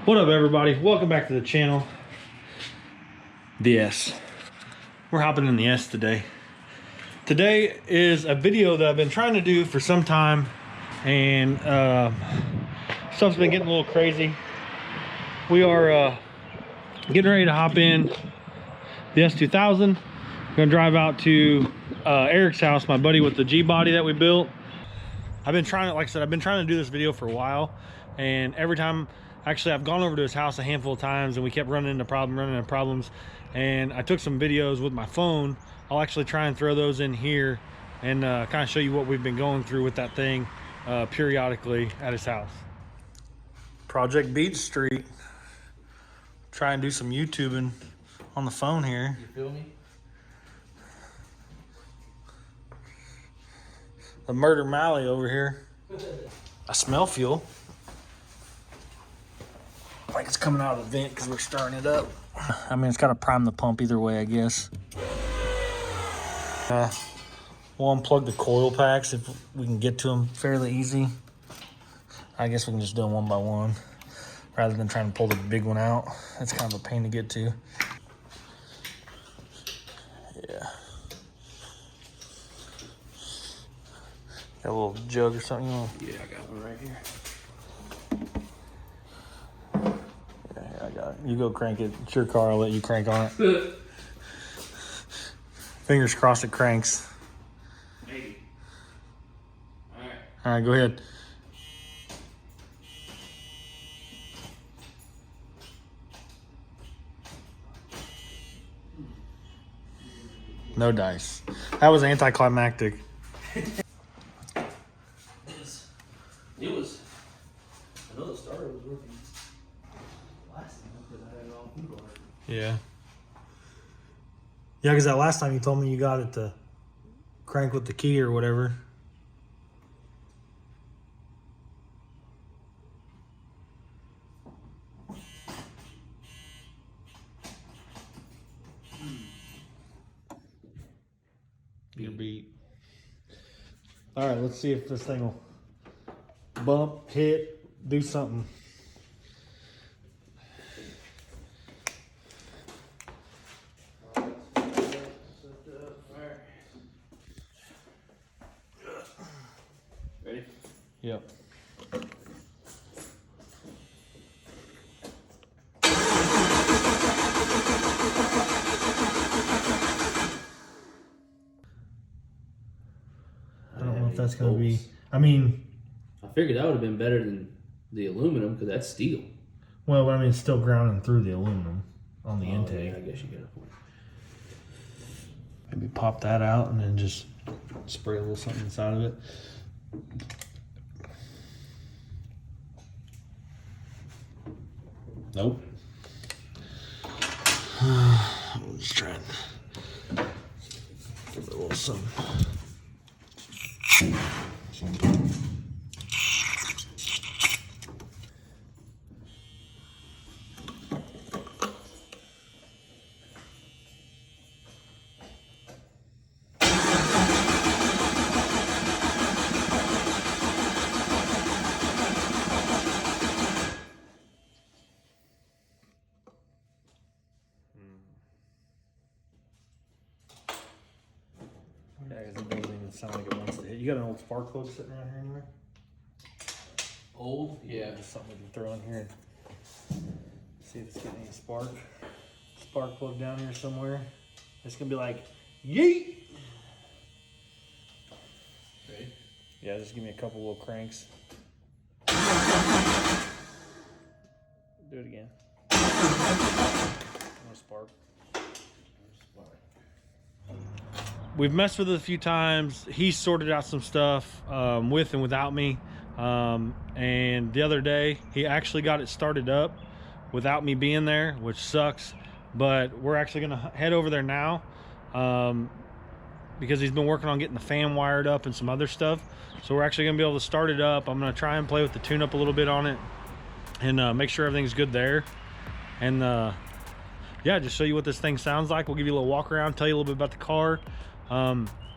What up, everybody? Welcome back to the channel. The S. We're hopping in the S today. Today is a video that I've been trying to do for some time, and stuff's been getting a little crazy. We are getting ready to hop in the S2000. We're gonna drive out to Eric's house, my buddy with the G body that we built. I've been trying to, like I said, I've been trying to do this video for a while, and every time, actually, I've gone over to his house a handful of times, and we kept running into problems. And I took some videos with my phone. I'll actually try and throw those in here and kind of show you what we've been going through with that thing periodically at his house. Project Beach Street. Try and do some YouTubing on the phone here. You feel me? The Murder Mally over here. I smell fuel. Like it's coming out of the vent because we're stirring it up. I mean, it's got to prime the pump either way, I guess. We'll unplug the coil packs if we can get to them fairly easy. I guess we can just do them one by one rather than trying to pull the big one out. That's kind of a pain to get to. Yeah. Got a little jug or something? Yeah, I got one right here. Yeah, I got it. You go crank it. It's your car. I'll let you crank on it. Fingers crossed it cranks. Maybe. Alright. Alright, go ahead. No dice. That was anticlimactic. It was. I know the starter was working last time because I had it on keyboard. Yeah. Yeah, because that last time you told me you got it to crank with the key or whatever. Your beat. All right, let's see if this thing will bump, hit, do something. Ready? Yep. I don't know if that's going to be... I mean... I figured that would have been better than the aluminum because that's steel. Well, but I mean, it's still grounding through the aluminum on the intake. Yeah, I guess you get a point. Maybe pop that out and then just spray a little something inside of it. Nope. I'm just trying to give it a little something. Yeah, because it doesn't even sound like it wants to hit. You got an old spark plug sitting around here anywhere? Old? Yeah. Just something we can throw in here and see if it's getting any spark. Spark plug down here somewhere. It's gonna be like, yeet! Ready? Yeah, just give me a couple little cranks. Do it again. No spark. We've messed with it a few times. He sorted out some stuff with and without me. And the other day, he actually got it started up without me being there, which sucks. But we're actually gonna head over there now because he's been working on getting the fan wired up and some other stuff. So we're actually gonna be able to start it up. I'm gonna try and play with the tune up a little bit on it and make sure everything's good there. And yeah, just show you what this thing sounds like. We'll give you a little walk around, tell you a little bit about the car.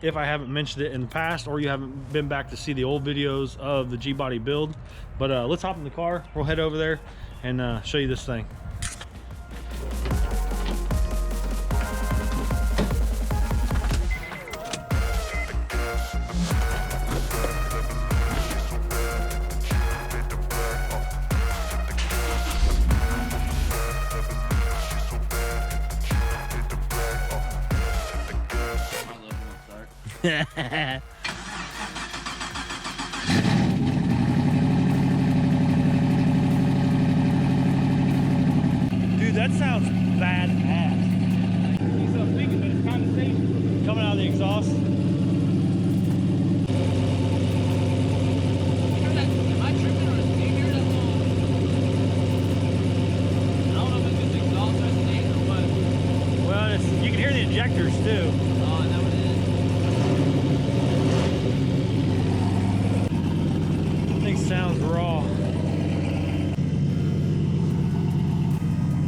if I haven't mentioned it in the past, or you haven't been back to see the old videos of the G-body build. But let's hop in the car. We'll head over there and show you this thing. Dude, that sounds badass. He's up thinking, but it's kind of safe coming out of the exhaust. Am I tripping or is it here that long? I don't know if it's just exhaust or snake or what. Well, you can hear the injectors too. Oh, I know what it is. Thing sounds raw.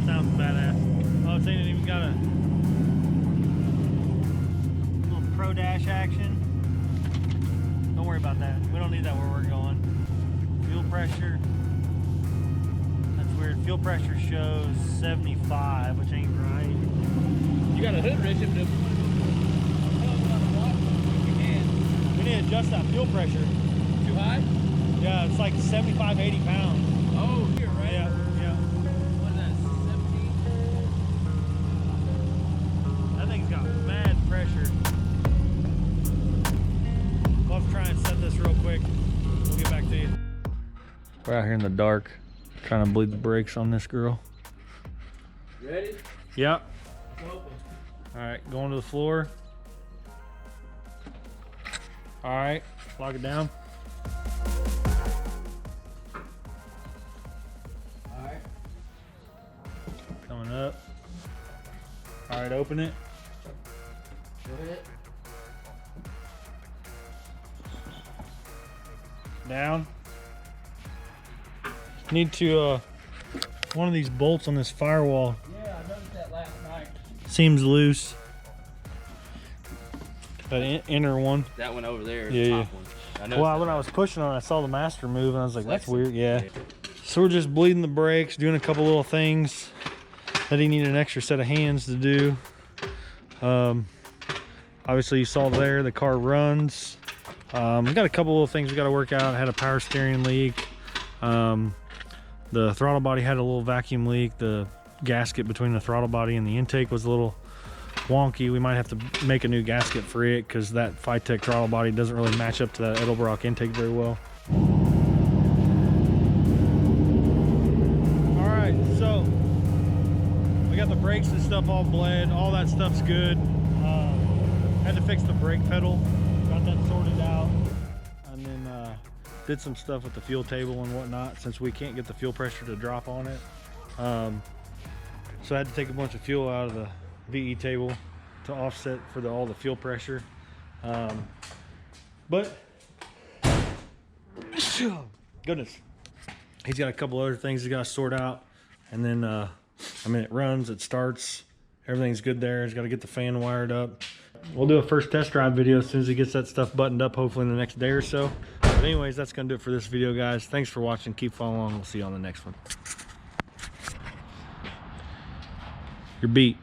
Sounds badass. Oh, it's ain't even got a little pro dash action. Don't worry about that. We don't need that where we're going. Fuel pressure. That's weird. Fuel pressure shows 75, which ain't right. You got a hood rich if you can. We need to adjust that fuel pressure. Too high? Yeah, it's like 75, 80 pounds. Oh, here, right? Yeah, yeah. What is that, 17? That thing's got mad pressure. We'll have to try and set this real quick. We'll get back to you. We're out here in the dark, trying to bleed the brakes on this girl. Ready? Yep. It's open. All right, going to the floor. All right, lock it down. Alright. Coming up. All right, open it. Go ahead. Down. Need to, one of these bolts on this firewall Yeah, I noticed that last night. seems loose. That inner one. That one over there, Yeah, the yeah. top one. I noticed Well, that. when I was pushing on it, I saw the master move, and I was like, that's Flexing. weird. Yeah. So we're just bleeding the brakes, doing a couple little things that he needed an extra set of hands to do. Obviously, you saw there, the car runs. We got a couple little things we got to work out. I had a power steering leak. The throttle body had a little vacuum leak. The gasket between the throttle body and the intake was a little wonky. We might have to make a new gasket for it because that Phytech throttle body doesn't really match up to that Edelbrock intake very well. All right, so we got the brakes and stuff all bled. All that stuff's good. Had to fix the brake pedal. Got that sorted out, and then did some stuff with the fuel table and whatnot since we can't get the fuel pressure to drop on it. So I had to take a bunch of fuel out of the VE table to offset for all the fuel pressure. But goodness, he's got a couple other things he's got to sort out, and then I mean, it runs, it starts, everything's good there. He's got to get the fan wired up. We'll do a first test drive video as soon as he gets that stuff buttoned up, hopefully in the next day or so. But anyways, that's gonna do it for this video, guys. Thanks for watching. Keep following along. We'll see you on the next one. You're beat.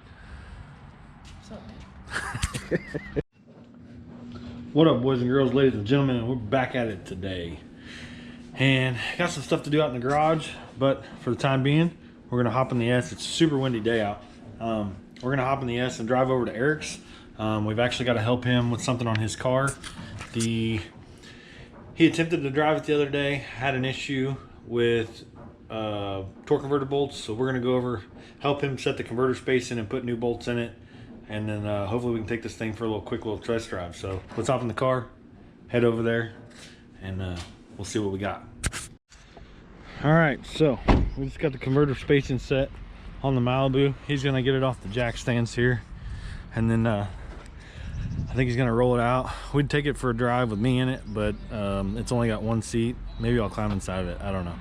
What up, boys and girls, ladies and gentlemen? We're back at it today, and got some stuff to do out in the garage, but for the time being, we're gonna hop in the S. It's a super windy day out. We're gonna hop in the S and drive over to Eric's. We've actually got to help him with something on his car. He attempted to drive it the other day, had an issue with torque converter bolts, so we're gonna go over, help him set the converter space in and put new bolts in it, and then hopefully we can take this thing for a quick little test drive. So let's hop in the car, head over there, and we'll see what we got. All right, so we just got the converter spacing set on the Malibu. He's gonna get it off the jack stands here, and then I think he's gonna roll it out. We'd take it for a drive with me in it, but it's only got one seat. Maybe I'll climb inside of it, I don't know.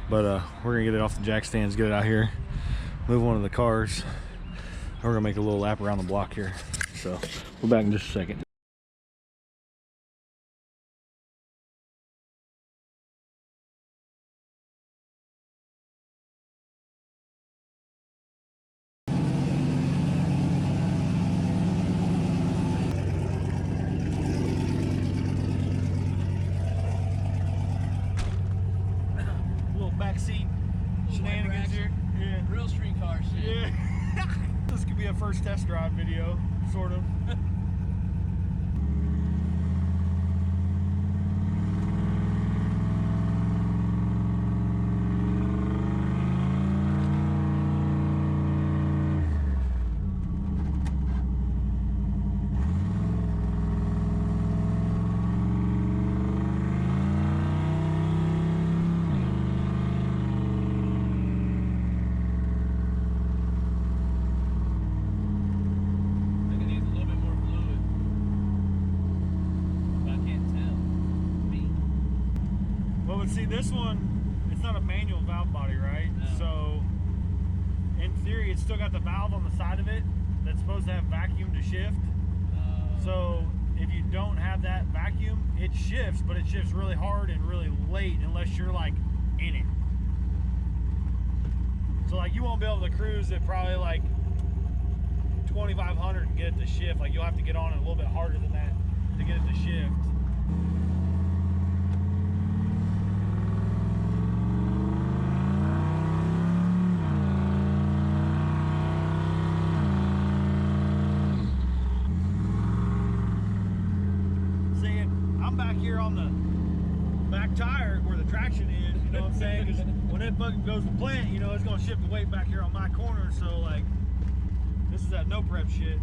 But we're gonna get it off the jack stands, get it out here, move one of the cars. We're gonna make a little lap around the block here. So we're back in just a second. backseat shenanigans here. Yeah. Real street car shit. Yeah. This could be a first test drive video, sort of. See, this one, it's not a manual valve body, right? No. So, in theory, it's still got the valve on the side of it that's supposed to have vacuum to shift. So, if you don't have that vacuum, it shifts, but it shifts really hard and really late unless you're like in it. So, like, you won't be able to cruise at probably like 2,500 and get it to shift. Like, you'll have to get on it a little bit harder than that to get it to shift. Back here on the back tire where the traction is, you know what I'm saying? Because when it fucking goes to plant, you know, it's gonna shift the weight back here on my corner. So like, this is that no prep shit.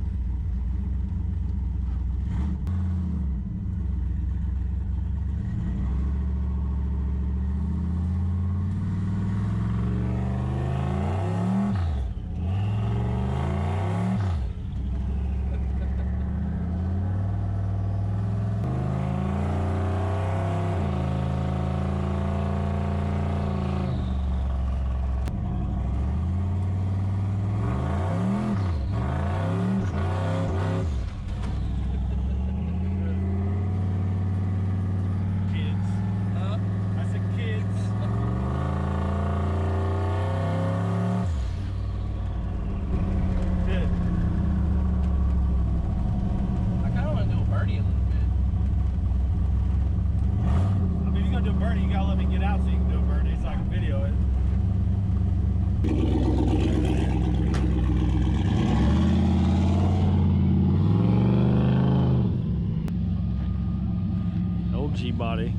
G-body.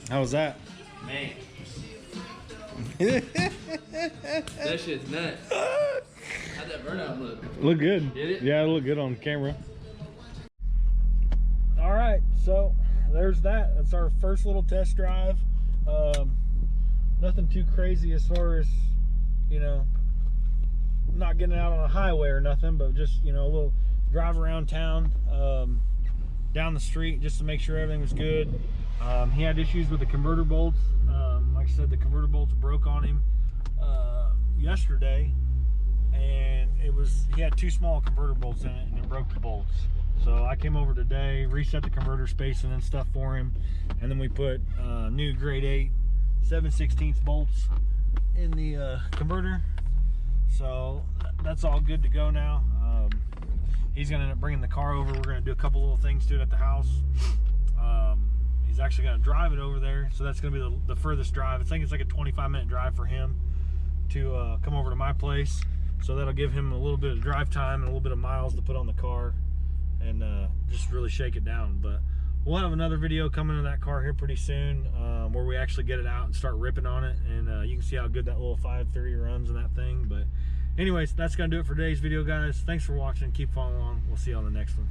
How was that? Man. That shit's nuts. How'd that burnout look? Look good. Did it? Yeah, it looked good on camera. All right, so there's that. That's our first little test drive. Nothing too crazy as far as, you know, not getting out on a highway or nothing, but just, you know, a little drive around town, down the street just to make sure everything was good. He had issues with the converter bolts. Like I said, the converter bolts broke on him yesterday, and he had two small converter bolts in it, and it broke the bolts. So I came over today, reset the converter spacing and stuff for him, and then we put new grade 8 7/16 bolts in the converter. So that's all good to go now. He's gonna end up bringing the car over. We're gonna do a couple little things to it at the house. He's actually gonna drive it over there, so that's gonna be the furthest drive. I think it's like a 25-minute drive for him to come over to my place. So that'll give him a little bit of drive time and a little bit of miles to put on the car and just really shake it down. But we'll have another video coming in that car here pretty soon, where we actually get it out and start ripping on it, and you can see how good that little 530 runs in that thing. But anyways, that's gonna do it for today's video, guys. Thanks for watching. Keep following along. We'll see you on the next one.